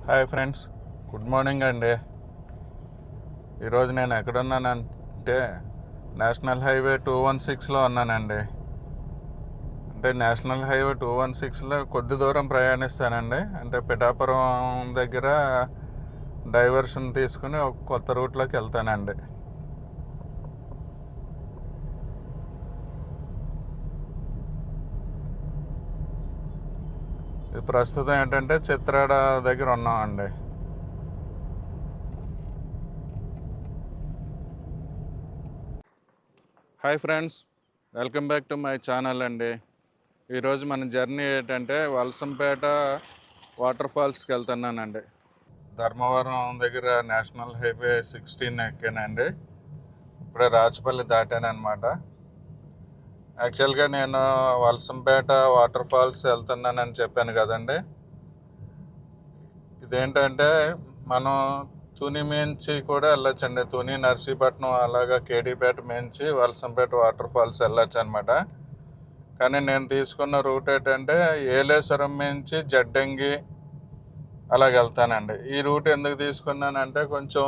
Hi friends, good morning అండి. ఈరోజు నేను ఎక్కడున్నానంటే నేషనల్ హైవే 216లో ఉన్నానండి. అంటే నేషనల్ హైవే 216లో కొద్ది దూరం ప్రయాణిస్తానండి. అంటే పిఠాపురం దగ్గర డైవర్షన్ తీసుకుని ఒక కొత్త రూట్లోకి వెళ్తానండి. ప్రస్తుతం ఏంటంటే చిత్రాడ దగ్గర ఉన్నామండి. Hi friends, welcome back to my channel అండి. ఈరోజు మన జర్నీ ఏంటంటే వలసంపేట వాటర్ ఫాల్స్కి వెళ్తున్నానండి. ధర్మవరం దగ్గర నేషనల్ హైవే 16 ఎక్కానండి. ఇప్పుడే రాచపల్లి దాటానమాట. యాక్చువల్గా నేను వలసంపేట వాటర్ ఫాల్స్ వెళ్తున్నానని చెప్పాను కదండి. ఇదేంటంటే మనం తుని మించి కూడా వెళ్ళొచ్చండి. తుని, నర్సీపట్నం, అలాగా కేడీపేట మించి వలసంపేట వాటర్ ఫాల్స్ వెళ్ళొచ్చు అనమాట. కానీ నేను తీసుకున్న రూట్ ఏంటంటే ఏలేశ్వరం మించి జడ్డంగి అలాగ వెళ్తానండి. ఈ రూట్ ఎందుకు తీసుకున్నానంటే కొంచెం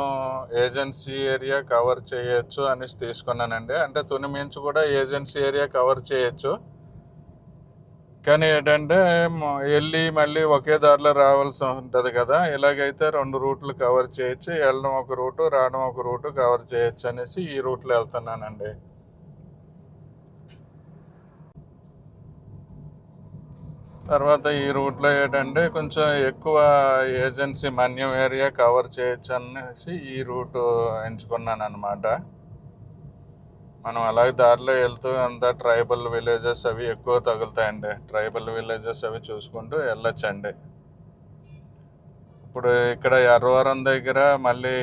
ఏజెన్సీ ఏరియా కవర్ చేయొచ్చు అనేసి తీసుకున్నానండి. అంటే తుని మించి కూడా ఏజెన్సీ ఏరియా కవర్ చేయొచ్చు. కానీ ఏంటంటే వెళ్ళి మళ్ళీ ఒకే దారిలో రావాల్సి ఉంటుంది కదా. ఇలాగైతే 2 రూట్లు కవర్ చేయొచ్చు. వెళ్ళడం ఒక రూటు, రావడం ఒక రూటు కవర్ చేయొచ్చు అనేసి ఈ రూట్లో వెళ్తున్నానండి. తర్వాత ఈ రూట్లో ఏంటంటే కొంచెం ఎక్కువ ఏజెన్సీ మన్యం ఏరియా కవర్ చేయొచ్చు అనేసి ఈ రూటు ఎంచుకున్నాను అనమాట. మనం అలాగే దారిలో వెళ్తూ అంతా ట్రైబల్ విలేజెస్ అవి ఎక్కువ తగులుతాయండి. ట్రైబల్ విలేజెస్ అవి చూసుకుంటూ వెళ్ళొచ్చండి. ఇప్పుడు ఇక్కడ ఎర్రవరం దగ్గర మళ్ళీ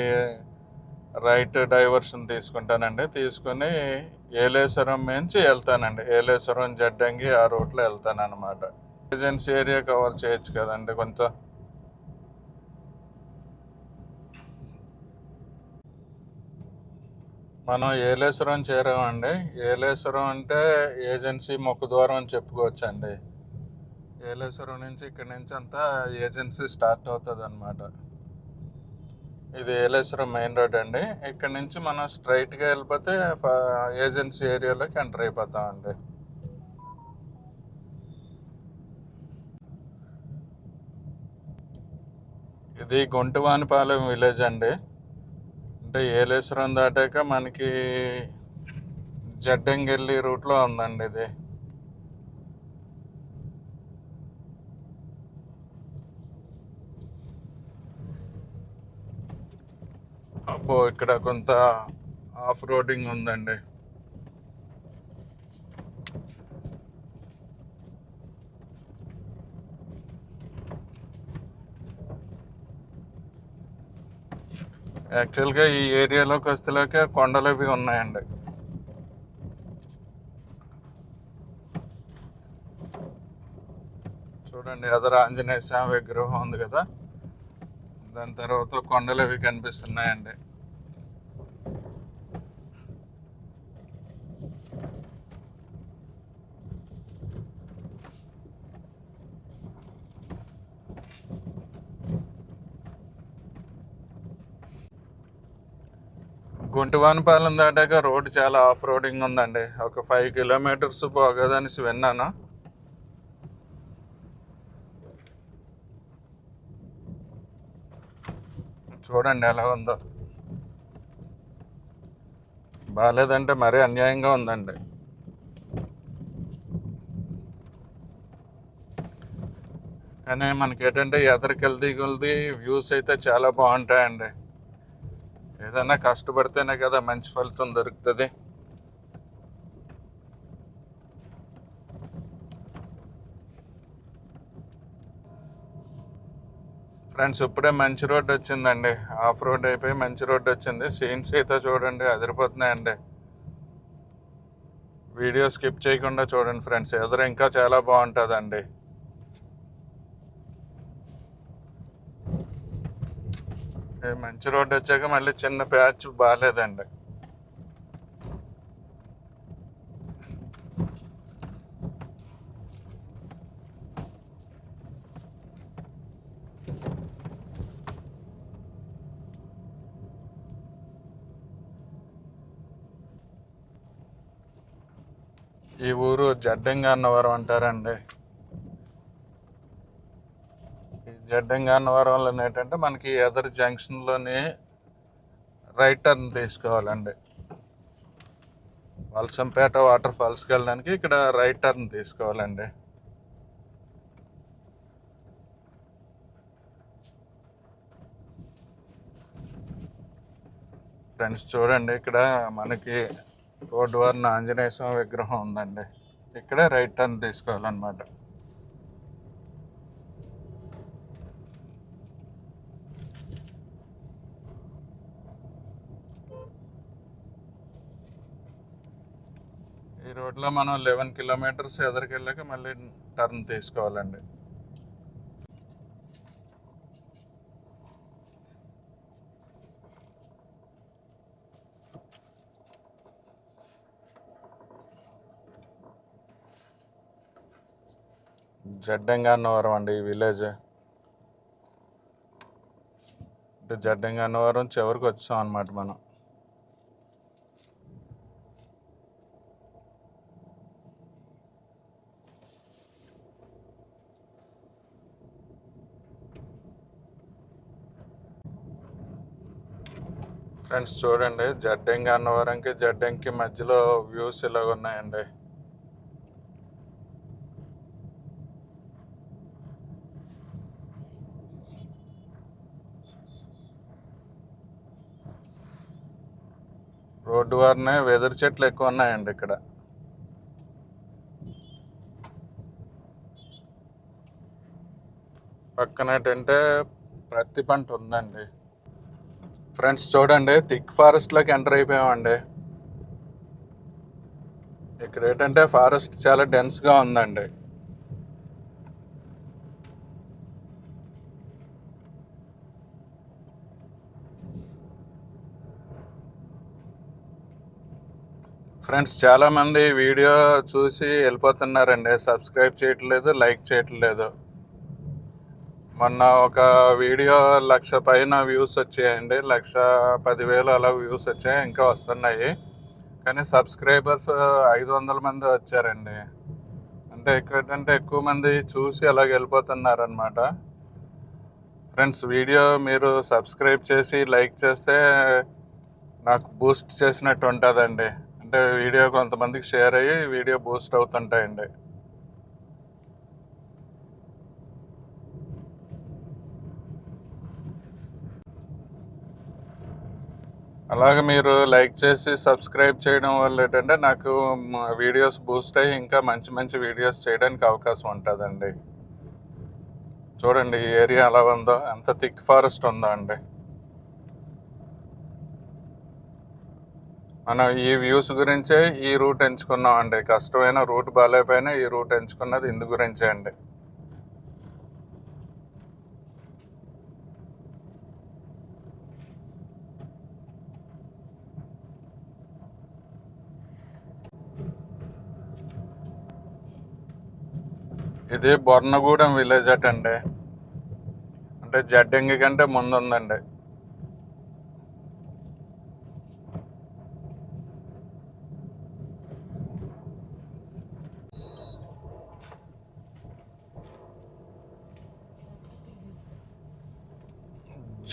రైట్ డైవర్షన్ తీసుకుంటానండి. తీసుకుని ఏలేశ్వరం మించి వెళ్తానండి. ఏలేశ్వరం, జడ్డంగి ఆ రూట్లో వెళ్తాను అనమాట. ఏజెన్సీ ఏరియా కవర్ చేయొచ్చు కదండి కొంచెం. మనం ఏలేశ్వరం చేరామండి. ఏలేశ్వరం అంటే ఏజెన్సీ ముఖద్వారం అని చెప్పుకోవచ్చండి. ఏలేశ్వరం నుంచి ఇక్కడి నుంచి అంతా ఏజెన్సీ స్టార్ట్ అవుతుంది అనమాట. ఇది ఏలేశ్వరం మెయిన్ రోడ్ అండి. ఇక్కడ నుంచి మనం స్ట్రైట్గా వెళ్ళిపోతే ఏజెన్సీ ఏరియాలోకి ఎంటర్ అయిపోతామండి. ఇది గుంటువానిపాలెం విలేజ్ అండి. అంటే ఏలేశ్వరం దాటాక మనకి జడ్డంగిల్లి రూట్లో ఉందండి ఇది. అబ్బో, ఇక్కడ కొంత ఆఫ్ రోడింగ్ ఉందండి. యాక్చువల్గా ఈ ఏరియాలోకి వస్తేలాకే కొండలు అవి ఉన్నాయండి. చూడండి, ఎదురు ఆంజనేయ స్వామి విగ్రహం ఉంది కదా, దాని తర్వాత కొండలు అవి కనిపిస్తున్నాయండి. గుంటువానిపాలెం దాటాక రోడ్డు చాలా ఆఫ్ రోడింగ్ ఉందండి. ఒక 5 కిలోమీటర్స్ పోగదనేసి విన్నాను. చూడండి ఎలా ఉందో. బాగాలేదంటే మరీ అన్యాయంగా ఉందండి. కానీ మనకి ఏంటంటే ఎదరికెళ్ది కొలిది వ్యూస్ అయితే చాలా బాగుంటాయండి. ఏదైనా కష్టపడితేనే కదా మంచి ఫలితం దొరుకుతుంది. ఫ్రెండ్స్, ఇప్పుడే మంచి రోడ్డు వచ్చిందండి. ఆఫ్ రోడ్ అయిపోయి మంచి రోడ్డు వచ్చింది. సీన్స్ అయితే చూడండి అదిరిపోతున్నాయండి. వీడియో స్కిప్ చేయకుండా చూడండి ఫ్రెండ్స్, ఎదురు ఇంకా చాలా బాగుంటుందండి. మంచి రోడ్డు వచ్చాక మళ్ళీ చిన్న ప్యాచ్ బాగాలేదండి. ఈ ఊరు జడ్డంగా అన్నవరం అంటారండి. ఈ జడ్డంగా అన్నవరంలో ఏంటంటే మనకి ఎదర్ జంక్షన్లోని రైట్ టర్న్ తీసుకోవాలండి. వలసంపేట వాటర్ ఫాల్స్కి వెళ్ళడానికి ఇక్కడ రైట్ టర్న్ తీసుకోవాలండి. ఫ్రెండ్స్ చూడండి, ఇక్కడ మనకి రోడ్డు వారిన ఆంజనేయ స్వామి విగ్రహం ఉందండి. ఇక్కడే రైట్ టర్న్ తీసుకోవాలన్నమాట. ఈ రోడ్లో మనం 11 కిలోమీటర్స్ ఎదురుకెళ్ళాక మళ్ళీ టర్న్ తీసుకోవాలండి. జడ్డంగా అన్నవరం అండి ఈ విలేజ్. అంటే జడ్డంగా అన్నవరం చివరికి వచ్చాం అన్నమాట మనం. ఫ్రెండ్స్ చూడండి, జడ్డంగా అన్నవరంకి జడ్డంకి మధ్యలో వ్యూస్ ఇలాగ ఉన్నాయండి. రోడ్డు వారినే వెదురు చెట్లు ఎక్కువ ఉన్నాయండి ఇక్కడ. పక్కన ఏంటంటే ప్రత్తి పంట ఉందండి. ఫ్రెండ్స్ చూడండి, థిక్ ఫారెస్ట్లోకి ఎంటర్ అయిపోయామండి. ఇక్కడ ఏంటంటే ఫారెస్ట్ చాలా డెన్స్గా ఉందండి. ఫ్రెండ్స్ చాలామంది వీడియో చూసి వెళ్ళిపోతున్నారండి, సబ్స్క్రైబ్ చేయట్లేదు, లైక్ చేయట్లేదు. మొన్న ఒక వీడియో 1,00,000 పైన వ్యూస్ వచ్చాయండి, 1,10,000 అలా వ్యూస్ వచ్చాయి, ఇంకా వస్తున్నాయి. కానీ సబ్స్క్రైబర్స్ 500 మంది వచ్చారండి. అంటే ఏంటంటే ఎక్కువ మంది చూసి అలాగ వెళ్ళిపోతున్నారనమాట. ఫ్రెండ్స్ వీడియో మీరు సబ్స్క్రైబ్ చేసి లైక్ చేస్తే నాకు బూస్ట్ చేసినట్టు ఉంటుందండి. అంటే వీడియో కొంతమందికి షేర్ అయ్యి వీడియో బూస్ట్ అవుతుంటాయండి. అలాగే మీరు లైక్ చేసి సబ్స్క్రైబ్ చేయడం వల్ల ఏంటంటే నాకు వీడియోస్ బూస్ట్ అయ్యి ఇంకా మంచి మంచి వీడియోస్ చేయడానికి అవకాశం ఉంటుందండి. చూడండి ఈ ఏరియా ఎలా ఉందో, ఎంత థిక్ ఫారెస్ట్ ఉందో అండి. మనం ఈ వ్యూస్ గురించే ఈ రూట్ ఎంచుకున్నాం అండి. కష్టమైన రూట్ బాగాలేకపోయినా ఈ రూట్ ఎంచుకున్నది ఇందు గురించే అండి. ఇది బొర్నగూడెం విలేజ్ అటండి. అంటే జడ్డంగి కంటే ముందు ఉందండి.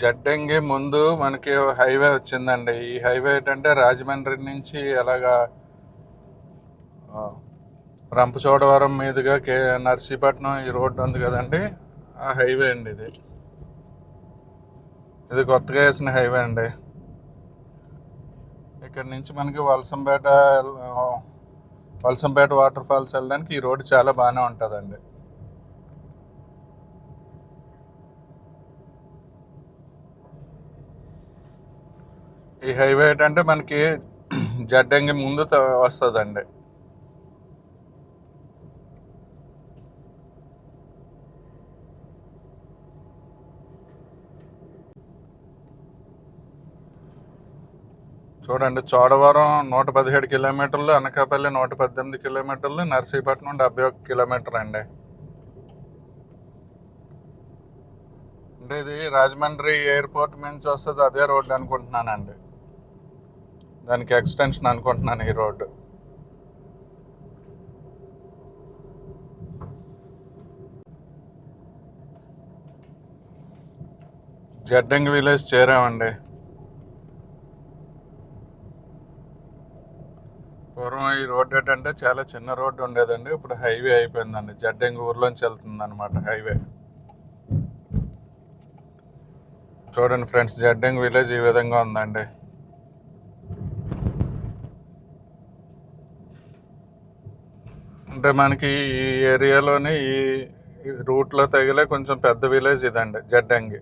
జడ్డంగి ముందు మనకి హైవే వచ్చిందండి. ఈ హైవే ఏంటంటే రాజమండ్రి నుంచి ఎలాగా రంపచోడవరం మీదుగా నర్సీపట్నం ఈ రోడ్డు ఉంది కదండి, ఆ హైవే అండి ఇది. ఇది కొత్తగా వేసిన హైవే అండి. ఇక్కడ నుంచి మనకి వలసంపేట వాటర్ ఫాల్స్ వెళ్ళడానికి ఈ రోడ్డు చాలా బాగానే ఉంటుందండి. ఈ హైవే ఏంటంటే మనకి జడ్డంగి ముందు వస్తుందండి. చూడండి, చోడవరం 117 కిలోమీటర్లు, అనకాపల్లి 118 కిలోమీటర్లు, నర్సీపట్నం 71 కిలోమీటర్ అండి. అంటే ఇది రాజమండ్రి ఎయిర్పోర్ట్ నుంచి వస్తుంది అదే రోడ్డు అనుకుంటున్నానండి. దానికి ఎక్స్టెన్షన్ అనుకుంటున్నాను ఈ రోడ్డు. జడ్డంగి విలేజ్ చేరామండి. పూర్వం ఈ రోడ్ ఏంటంటే చాలా చిన్న రోడ్డు ఉండేదండి, ఇప్పుడు హైవే అయిపోయిందండి. జడ్డంగి ఊర్లోంచి వెళ్తుంది అనమాట హైవే. చూడండి ఫ్రెండ్స్, జడ్డంగి విలేజ్ ఈ విధంగా ఉందండి. అంటే మనకి ఈ ఏరియాలోని ఈ రూట్లో తగిలే కొంచెం పెద్ద విలేజ్ ఇదండి జడ్డంగి.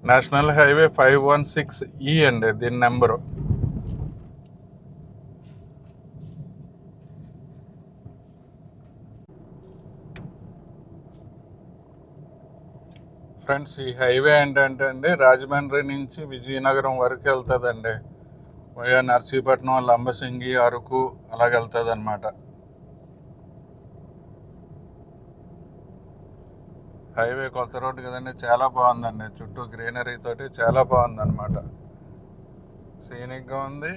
నేషనల్ హైవే 516E అండి దీని నెంబరు. ఫ్రెండ్స్, ఈ హైవే ఏంటంటే అండి రాజమండ్రి నుంచి విజయనగరం వరకు వెళ్తుందండి. వయా నర్సీపట్నం, లంబసింగి, అరకు అలాగ వెళ్తుంది అనమాట. హైవే కొత్త రోడ్డు కదండి, చాలా బాగుందండి. చుట్టూ గ్రీనరీ తోటి చాలా బాగుంది అనమాట. సీనిక్గా ఉంది,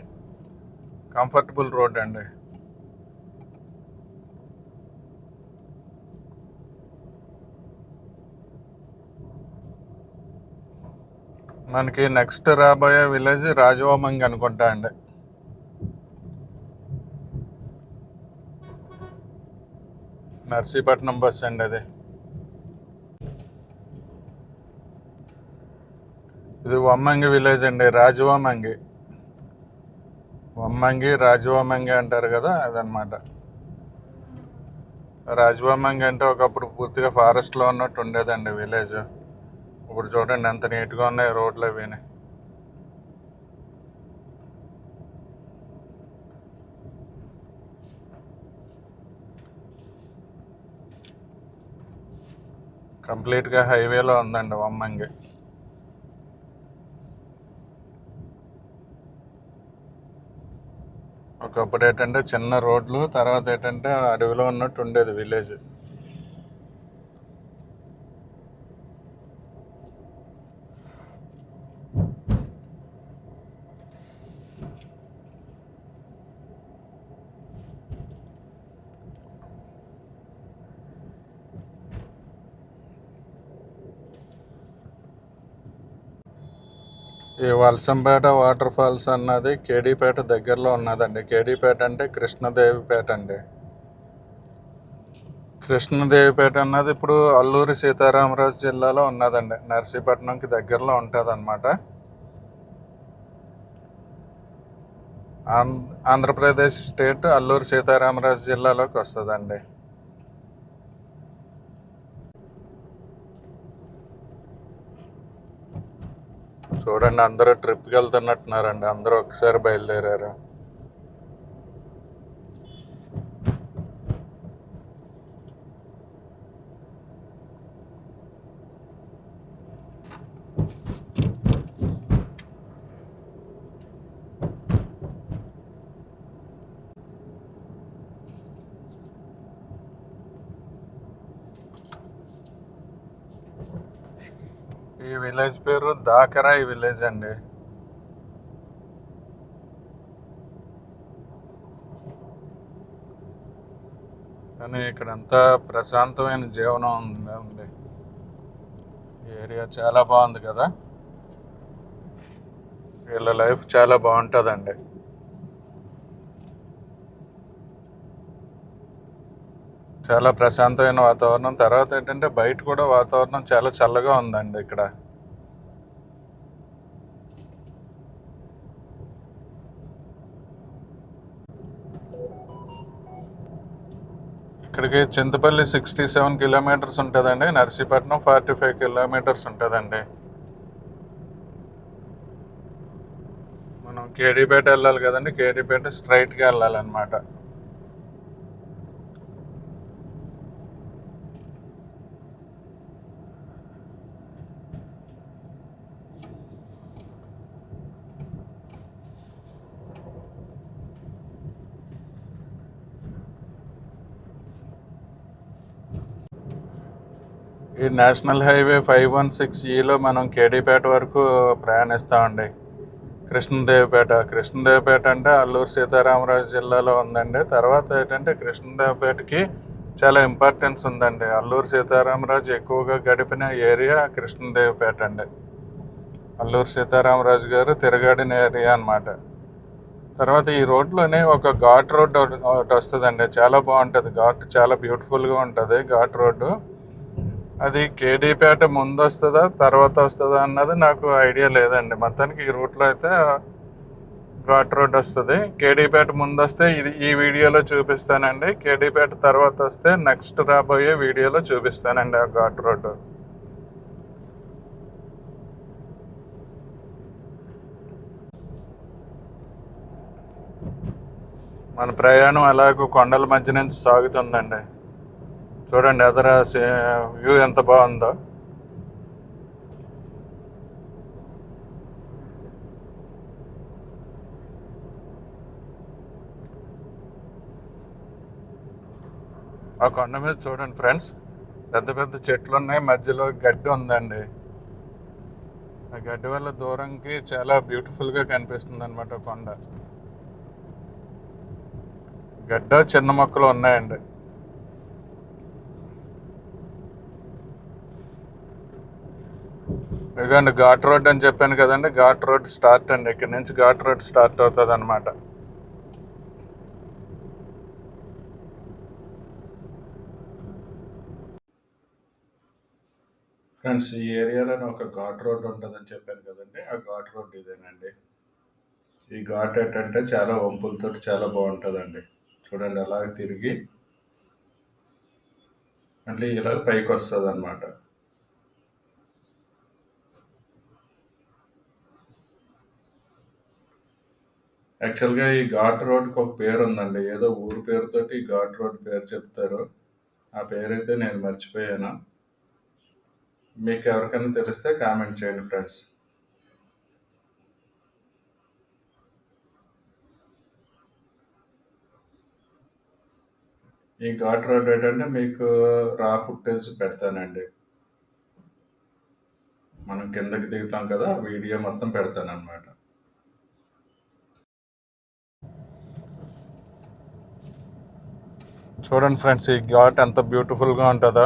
కంఫర్టబుల్ రోడ్ అండి. మనకి నెక్స్ట్ రాబోయే విలేజ్ రాజవోమంగి అనుకుంటా అండి. నర్సీపట్నం బస్ అండి అది. ఇది వమ్మంగి విలేజ్ అండి, రాజవోమంగి. వమ్మంగి రాజవోమంగి అంటారు కదా, అదనమాట. రాజవోమంగి అంటే ఒకప్పుడు పూర్తిగా ఫారెస్ట్లో ఉన్నట్టు ఉండేదండి విలేజ్. ఇప్పుడు చూడండి ఎంత నీట్గా ఉన్నాయి రోడ్లు అవిని. కంప్లీట్గా హైవేలో ఉందండి వమ్మంగి. ఒకప్పుడు ఏంటంటే చిన్న రోడ్లు, తర్వాత ఏంటంటే అడవిలో ఉన్నట్టు ఉండేది విలేజ్. ఈ వలసంపేట వాటర్ ఫాల్స్ అన్నది కేడీపేట దగ్గరలో ఉన్నదండి. కేడీపేట అంటే కృష్ణదేవిపేట అండి. కృష్ణదేవిపేట అన్నది ఇప్పుడు అల్లూరి సీతారామరాజు జిల్లాలో ఉన్నదండి. నర్సీపట్నంకి దగ్గరలో ఉంటుంది అనమాట. ఆంధ్రప్రదేశ్ స్టేట్ అల్లూరి సీతారామరాజు జిల్లాలోకి వస్తుందండి. చూడండి, అందరూ ట్రిప్కి వెళ్తున్నట్టున్నారండి. అందరూ ఒకసారి బయలుదేరారు. ఈ విలేజ్ పేరు దాకరాయి విలేజ్ అండి. కానీ ఇక్కడంతా ప్రశాంతమైన జీవనం ఉంది. ఏరియా చాలా బాగుంది కదా, వీళ్ళ లైఫ్ చాలా బాగుంటుందండి. చాలా ప్రశాంతమైన వాతావరణం. తర్వాత ఏంటంటే బయట కూడా వాతావరణం చాలా చల్లగా ఉందండి ఇక్కడ. ఇక్కడికి చింతపల్లి 67 కిలోమీటర్స్ ఉంటుందండి. నర్సీపట్నం 45 కిలోమీటర్స్ ఉంటుందండి. మనం కేడీపేట వెళ్ళాలి కదండి, కేడీపేట స్ట్రైట్గా వెళ్ళాలన్నమాట. ఈ నేషనల్ హైవే 516Eలో మనం కేడీపేట వరకు ప్రయాణిస్తామండి. కృష్ణదేవపేట అంటే అల్లూరు సీతారామరాజు జిల్లాలో ఉందండి. తర్వాత ఏంటంటే కృష్ణదేవపేటకి చాలా ఇంపార్టెన్స్ ఉందండి. అల్లూరు సీతారామరాజు ఎక్కువగా గడిపిన ఏరియా కృష్ణదేవపేట అండి. అల్లూరు సీతారామరాజు గారు తిరగాడిన ఏరియా అనమాట. తర్వాత ఈ రోడ్లోనే ఒక ఘాట్ రోడ్ ఒకటి వస్తుందండి. చాలా బాగుంటుంది ఘాట్, చాలా బ్యూటిఫుల్గా ఉంటుంది ఘాట్ రోడ్డు. అది కేడీపేట ముందు వస్తుందా తర్వాత వస్తుందా అన్నది నాకు ఐడియా లేదండి. మొత్తానికి ఈ రూట్లో అయితే ఘాట్ రోడ్ వస్తుంది. కేడీపేట ముందు వస్తే ఈ వీడియోలో చూపిస్తానండి. కేడీపేట తర్వాత వస్తే నెక్స్ట్ రాబోయే వీడియోలో చూపిస్తానండి ఆ ఘాట్ రోడ్డు. మన ప్రయాణం అలాగూ కొండల మధ్య నుంచి సాగుతుందండి. చూడండి ఎదర వ్యూ ఎంత బాగుందో. ఆ కొండ మీద చూడండి ఫ్రెండ్స్, పెద్ద పెద్ద చెట్లు ఉన్నాయి, మధ్యలో గడ్డి ఉందండి. ఆ గడ్డి వల్ల దూరంకి చాలా బ్యూటిఫుల్గా కనిపిస్తుంది అనమాట కొండ. గడ్డ చిన్న మొక్కలు ఉన్నాయండి. ఇదిగోండి ఘాట్ రోడ్ అని చెప్పాను కదండి, ఘాట్ రోడ్ స్టార్ట్ అండి. ఇక్కడ నుంచి ఘాట్ రోడ్ స్టార్ట్ అవుతుంది అనమాట. ఫ్రెండ్స్, ఈ ఏరియాలోనే ఒక ఘాట్ రోడ్ ఉంటుందని చెప్పాను కదండి, ఆ ఘాట్ రోడ్ ఇదేనండి. ఈ ఘాట్ ఏంటంటే చాలా వంపులతో చాలా బాగుంటుందండి. చూడండి అలా తిరిగి మళ్ళీ ఇలా పైకి వస్తుంది అనమాట. యాక్చువల్గా ఈ ఘాట్ రోడ్కి ఒక పేరు ఉందండి, ఏదో ఊరు పేరుతోటి ఈ ఘాట్ రోడ్ పేరు చెప్తారు. ఆ పేరైతే నేను మర్చిపోయాను. మీకు ఎవరికైనా తెలిస్తే కామెంట్ చేయండి ఫ్రెండ్స్. ఈ ఘాట్ రోడ్ ఏంటంటే మీకు రా ఫుటేజ్ పెడతానండి. మనం కిందకి దిగుతాం కదా, వీడియో మొత్తం పెడతాను అనమాట. చూడండి ఫ్రెండ్స్, ఈ ఘాట్ ఎంత బ్యూటిఫుల్గా ఉంటుందో.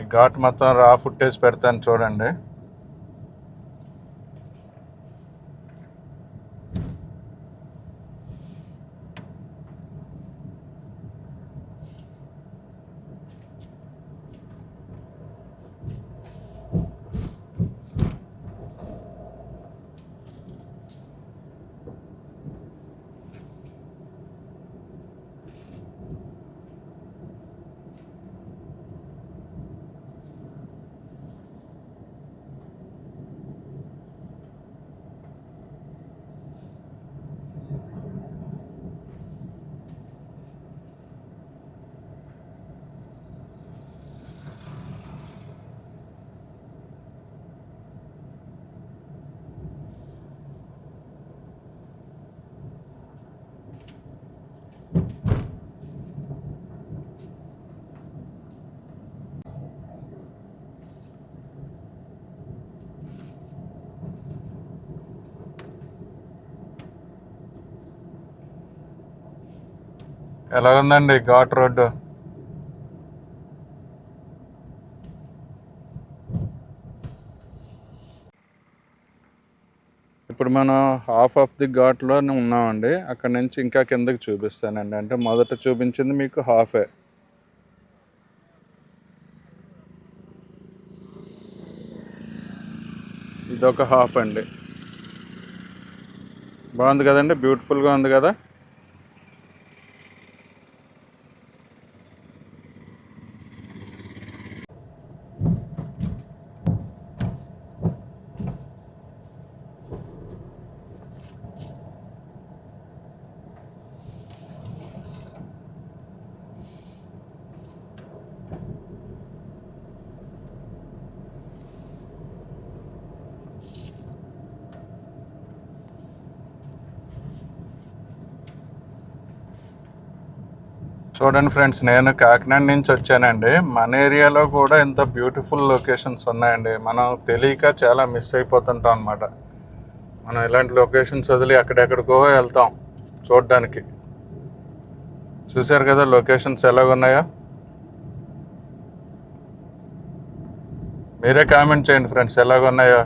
ఈ ఘాట్ మొత్తం రా ఫుటేజ్ పెడతాను చూడండి. ఎలా ఉందండి ఘాట్ రోడ్డు? ఇప్పుడు మనం హాఫ్ ఆఫ్ ది ఘాట్లోనే ఉన్నామండి. అక్కడ నుంచి ఇంకా కిందకి చూపిస్తానండి. అంటే మొదట చూపించింది మీకు హాఫే. ఇదొక హాఫ్ అండి. బాగుంది కదండి, బ్యూటిఫుల్గా ఉంది కదా. చూడండి ఫ్రెండ్స్, నేను కాకినాడ నుంచి వచ్చానండి. మన ఏరియాలో కూడా ఇంత బ్యూటిఫుల్ లొకేషన్స్ ఉన్నాయండి. మనం తెలియక చాలా మిస్ అయిపోతుంటాం అనమాట. మనం ఇలాంటి లొకేషన్స్ వదిలి ఎక్కడెక్కడికో వెళ్తాం చూడడానికి. చూశారు కదా లొకేషన్స్ ఎలాగున్నాయో. మీరే కామెంట్ చేయండి ఫ్రెండ్స్, ఎలాగున్నాయో.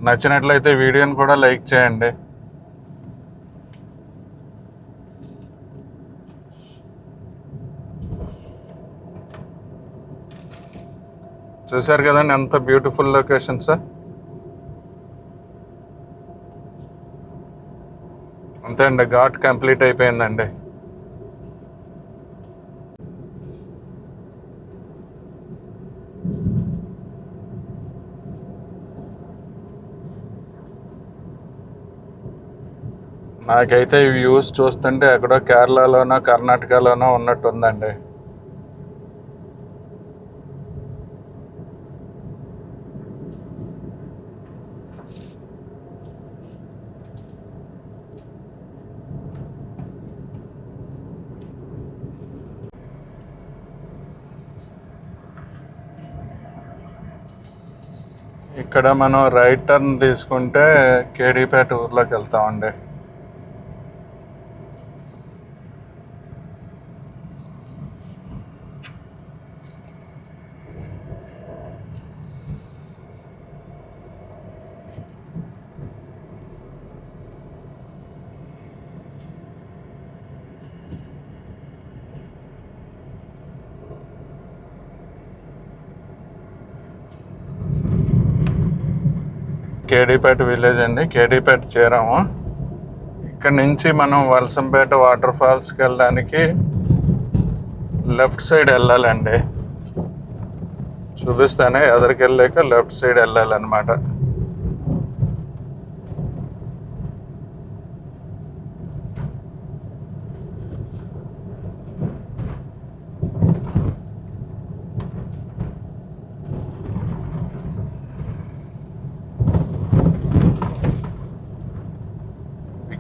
నచ్చినట్లయితే వీడియోని కూడా లైక్ చేయండి. చూశారు కదండి ఎంత బ్యూటిఫుల్ లొకేషన్స్. అంతే అండి, ఘాట్ కంప్లీట్ అయిపోయిందండి. నాకైతే ఈ వ్యూస్ చూస్తుంటే ఎక్కడో కేరళలోనో కర్ణాటకలోనో ఉన్నట్టు ఉందండి. ఇక్కడ మనం రైట్ టర్న్ తీసుకుంటే కేడీపేట ఊర్లోకి వెళ్తామండి. కేడీపేట విలేజ్ అండి. కేడీపేట చేరాము. ఇక్కడ నుంచి మనం వలసంపేట వాటర్ ఫాల్స్కి వెళ్ళడానికి లెఫ్ట్ సైడ్ వెళ్ళాలండి. చూపిస్తానే, ఎదరికి వెళ్ళాక లెఫ్ట్ సైడ్ వెళ్ళాలన్నమాట.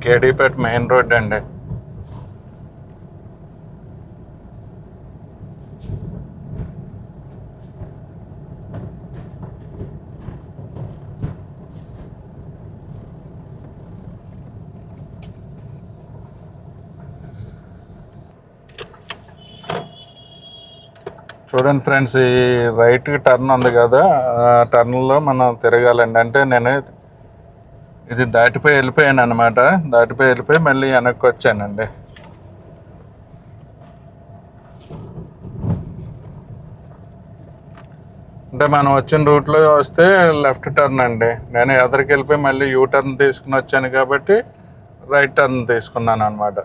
కేడీపేట మెయిన్ రోడ్ అండి. చూడండి ఫ్రెండ్స్, ఈ రైట్కి టర్న్ ఉంది కదా, ఆ టర్న్లో మనం తిరగాలండి. అంటే నేను ఇది దాటిపోయి వెళ్ళిపోయాను అనమాట. దాటిపోయి వెళ్ళిపోయి మళ్ళీ వెనక్కి వచ్చానండి. అంటే మనం వచ్చిన రూట్లో వస్తే లెఫ్ట్ టర్న్ అండి. నేను ఎదరికి వెళ్ళిపోయి మళ్ళీ యూ టర్న్ తీసుకుని వచ్చాను కాబట్టి రైట్ టర్న్ తీసుకున్నాను అనమాట.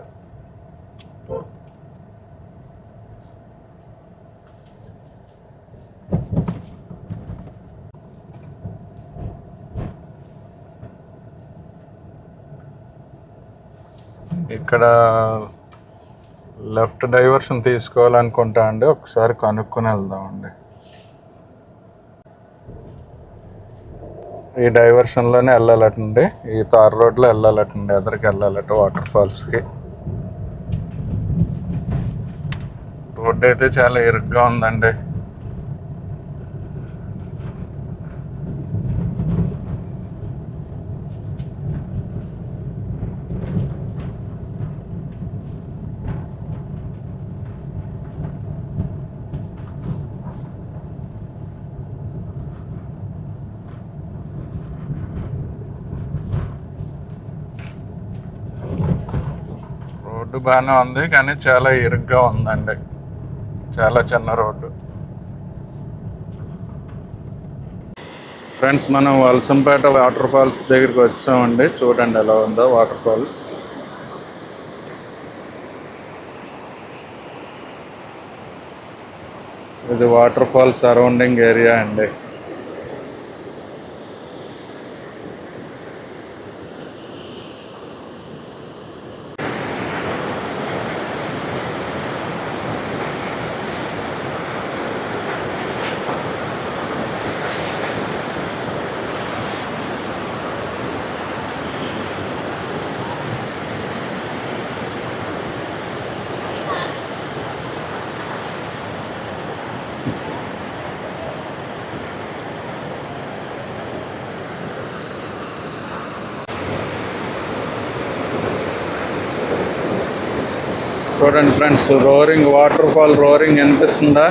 ఇక్కడ లెఫ్ట్ డైవర్షన్ తీసుకోవాలనుకుంటా అండి. ఒకసారి కనుక్కొని వెళ్దామండి. ఈ డైవర్షన్లోనే వెళ్ళాలటండి. ఈ తార్ రోడ్లో వెళ్ళాలటండి. ఎదరికి వెళ్ళాలట వాటర్ ఫాల్స్కి. రోడ్డు అయితే చాలా ఇరుగ్గా ఉందండి. రోడ్డు బాగానే ఉంది కానీ చాలా ఇరుగ్గా ఉందండి. చాలా చిన్న రోడ్డు. ఫ్రెండ్స్, మనం వలసంపేట వాటర్ ఫాల్స్ దగ్గరికి వచ్చామండి. చూడండి ఎలా ఉందో వాటర్ ఫాల్. ఇది వాటర్ ఫాల్ సరౌండింగ్ ఏరియా అండి. చూడండి friends, roaring water fall roaring అనిపిస్తుందా?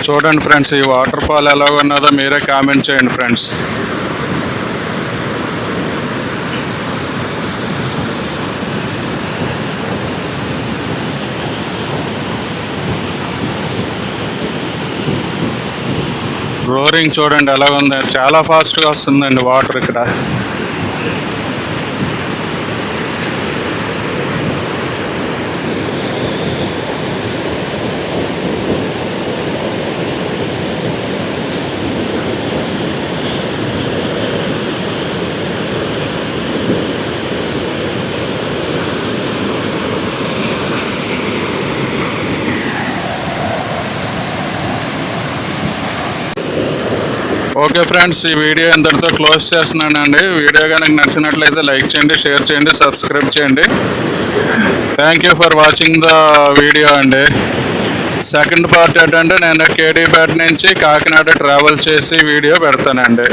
చూడండి ఫ్రెండ్స్, ఈ వాటర్ ఫాల్ ఎలా ఉన్నదో మీరే కామెంట్ చేయండి ఫ్రెండ్స్. రోరింగ్ చూడండి ఎలా ఉంది, చాలా ఫాస్ట్గా వస్తుందండి వాటర్ ఇక్కడ. ఓకే ఫ్రెండ్స్, ఈ వీడియో ఇంతటితో క్లోజ్ చేస్తున్నానండి. వీడియో కనుక నచ్చినట్లయితే లైక్ చేయండి, షేర్ చేయండి, సబ్స్క్రైబ్ చేయండి. Thank you for watching the video అండి. సెకండ్ పార్ట్ ఏంటంటే నేను కేడీపేట నుంచి కాకినాడ ట్రావెల్ చేసి వీడియో పెడతానండి.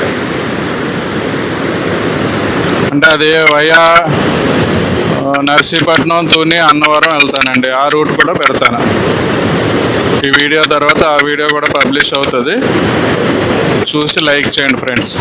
అంటే అది వయా నర్సీపట్నం, తుని, అన్నవరం వెళ్తానండి. ఆ రూట్ కూడా పెడతాను. ఈ వీడియో తర్వాత ఆ వీడియో కూడా పబ్లిష్ అవుతుంది. చూసి లైక్ చేయండి ఫ్రెండ్స్.